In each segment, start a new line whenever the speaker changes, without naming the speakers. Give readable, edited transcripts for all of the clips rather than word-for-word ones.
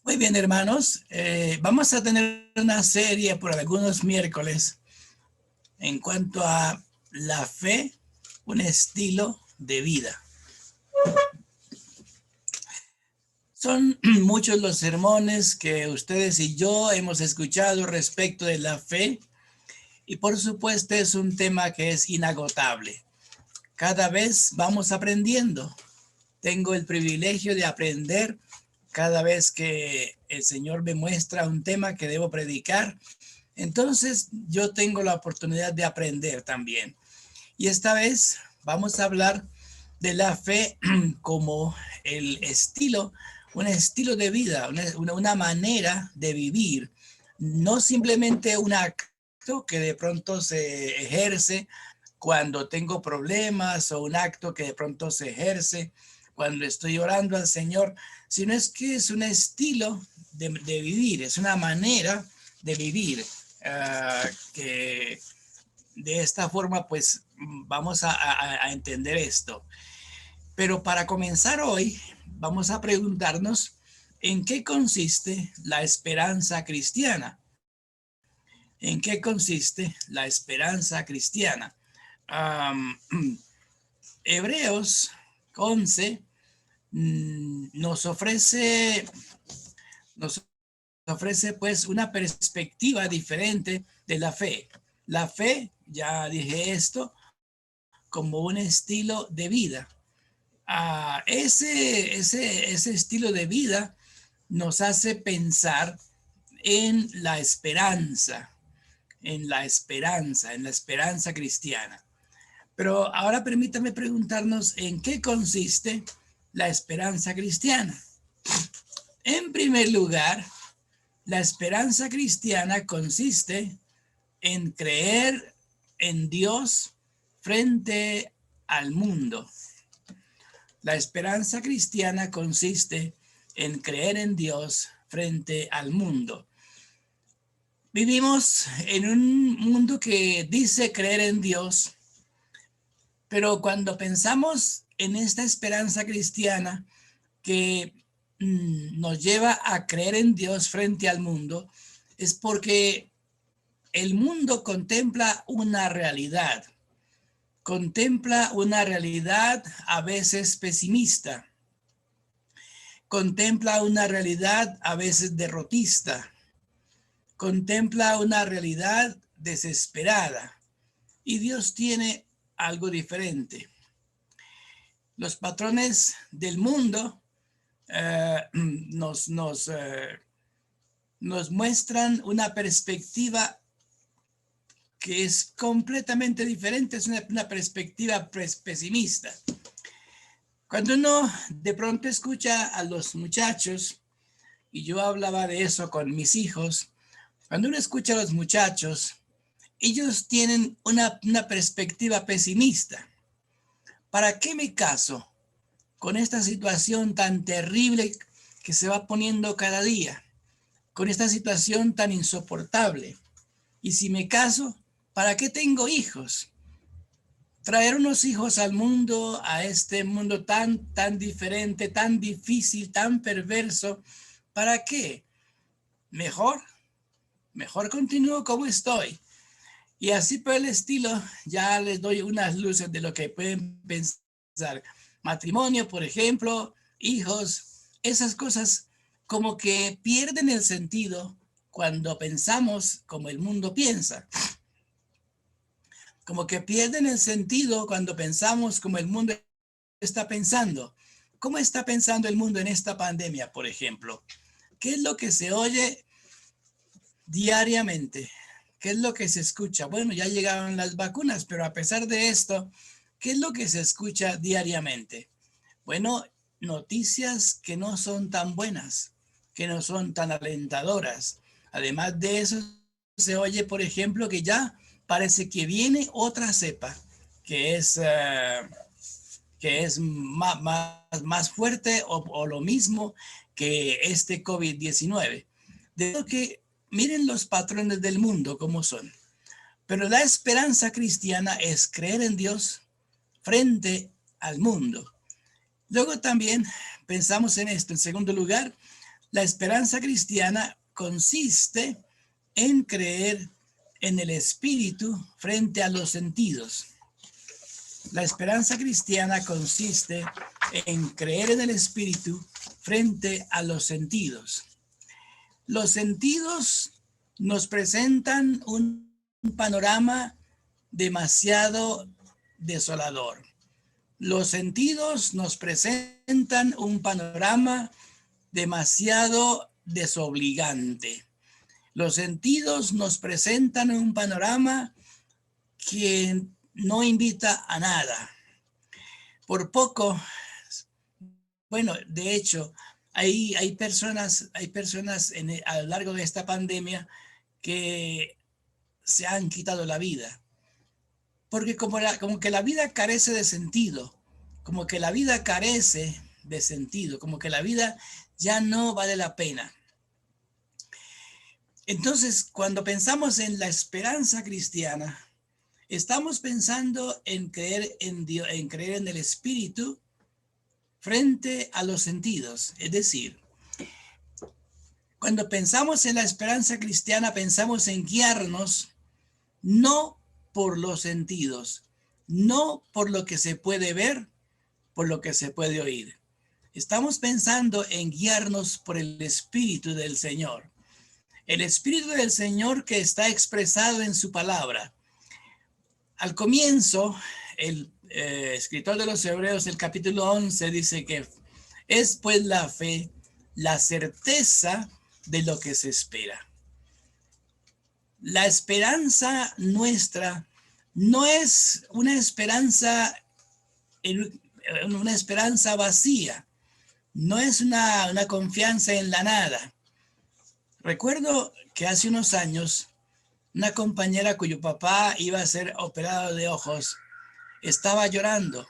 Muy bien, hermanos. Vamos a tener una serie por algunos miércoles en cuanto a la fe, un estilo de vida. Son muchos los sermones que ustedes y yo hemos escuchado respecto de la fe y por supuesto es un tema que es inagotable. Cada vez vamos aprendiendo. Tengo el privilegio de aprender cada vez que el Señor me muestra un tema que debo predicar. Entonces yo tengo la oportunidad de aprender también. Y esta vez vamos a hablar de la fe como el estilo, un estilo de vida, una manera de vivir, no simplemente un acto que de pronto se ejerce cuando tengo problemas o un acto que de pronto se ejerce cuando estoy orando al Señor, sino es que es un estilo de vivir, es una manera de vivir que de esta forma pues vamos a entender esto. Pero para comenzar hoy vamos a preguntarnos en qué consiste la esperanza cristiana. ¿En qué consiste la esperanza cristiana? Um, Hebreos 11 nos ofrece pues una perspectiva diferente de la fe. La fe, ya dije esto, como un estilo de vida. Ese estilo de vida nos hace pensar en la esperanza, en la esperanza cristiana. Pero ahora permítame preguntarnos en qué consiste la esperanza cristiana. En primer lugar, la esperanza cristiana consiste en creer en Dios frente al mundo. La esperanza cristiana consiste en creer en Dios frente al mundo. Vivimos en un mundo que dice creer en Dios, pero cuando pensamos en esta esperanza cristiana que nos lleva a creer en Dios frente al mundo, es porque el mundo contempla una realidad a veces pesimista, contempla una realidad a veces derrotista, contempla una realidad desesperada, y Dios tiene algo diferente. Los patrones del mundo nos muestran una perspectiva que es completamente diferente, es una perspectiva pesimista. Cuando uno de pronto escucha a los muchachos, y yo hablaba de eso con mis hijos, cuando uno escucha a los muchachos, ellos tienen una perspectiva pesimista. ¿Para qué me caso con esta situación tan terrible que se va poniendo cada día? Con esta situación tan insoportable. Y si me caso, ¿para qué tengo hijos? Traer unos hijos al mundo, a este mundo tan diferente, tan difícil, tan perverso, ¿para qué? Mejor continúo como estoy. Y así por el estilo, ya les doy unas luces de lo que pueden pensar. Matrimonio, por ejemplo, hijos, esas cosas como que pierden el sentido cuando pensamos como el mundo piensa. Como que pierden el sentido cuando pensamos como el mundo está pensando. ¿Cómo está pensando el mundo en esta pandemia, por ejemplo? ¿Qué es lo que se oye diariamente? ¿Qué es lo que se escucha? Bueno, ya llegaron las vacunas, pero a pesar de esto, ¿qué es lo que se escucha diariamente? Bueno, noticias que no son tan buenas, que no son tan alentadoras. Además de eso, se oye, por ejemplo, que ya parece que viene otra cepa, que es más fuerte o lo mismo que este COVID-19. De lo que miren los patrones del mundo como son. Pero la esperanza cristiana es creer en Dios frente al mundo. Luego también pensamos en esto. En segundo lugar, La esperanza cristiana consiste en creer en el Espíritu frente a los sentidos. La esperanza cristiana consiste en creer en el Espíritu frente a los sentidos. Los sentidos nos presentan un panorama demasiado desolador. Los sentidos nos presentan un panorama demasiado desobligante. Los sentidos nos presentan un panorama que no invita a nada. Por poco, bueno, de hecho, hay personas a lo largo de esta pandemia que se han quitado la vida. Porque como que la vida carece de sentido, como que la vida carece de sentido, como que la vida ya no vale la pena. Entonces, cuando pensamos en la esperanza cristiana, estamos pensando en creer en Dios, en creer en el Espíritu frente a los sentidos. Es decir, cuando pensamos en la esperanza cristiana, pensamos en guiarnos no por los sentidos, no por lo que se puede ver, por lo que se puede oír. Estamos pensando en guiarnos por el Espíritu del Señor. El Espíritu del Señor que está expresado en su palabra. Al comienzo, el escritor de los Hebreos, el capítulo 11, dice que es pues la fe, la certeza de lo que se espera. La esperanza nuestra no es una esperanza vacía, no es una confianza en la nada. Recuerdo que hace unos años una compañera cuyo papá iba a ser operado de ojos estaba llorando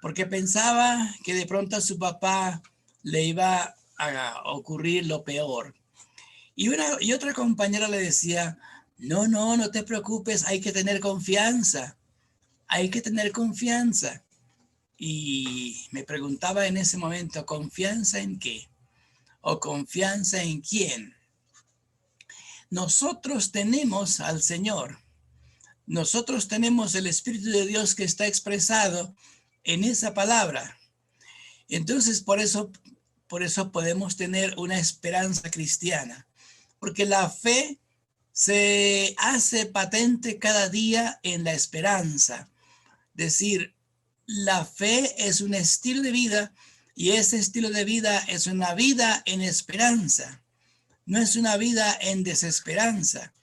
porque pensaba que de pronto a su papá le iba a ocurrir lo peor. Y otra compañera le decía, no te preocupes, hay que tener confianza, hay que tener confianza. Y me preguntaba en ese momento, ¿confianza en qué? ¿O confianza en quién? Nosotros tenemos al Señor. Nosotros tenemos el Espíritu de Dios que está expresado en esa palabra. Entonces, por eso podemos tener una esperanza cristiana. Porque la fe se hace patente cada día en la esperanza. Es decir, la fe es un estilo de vida y ese estilo de vida es una vida en esperanza. No es una vida en desesperanza.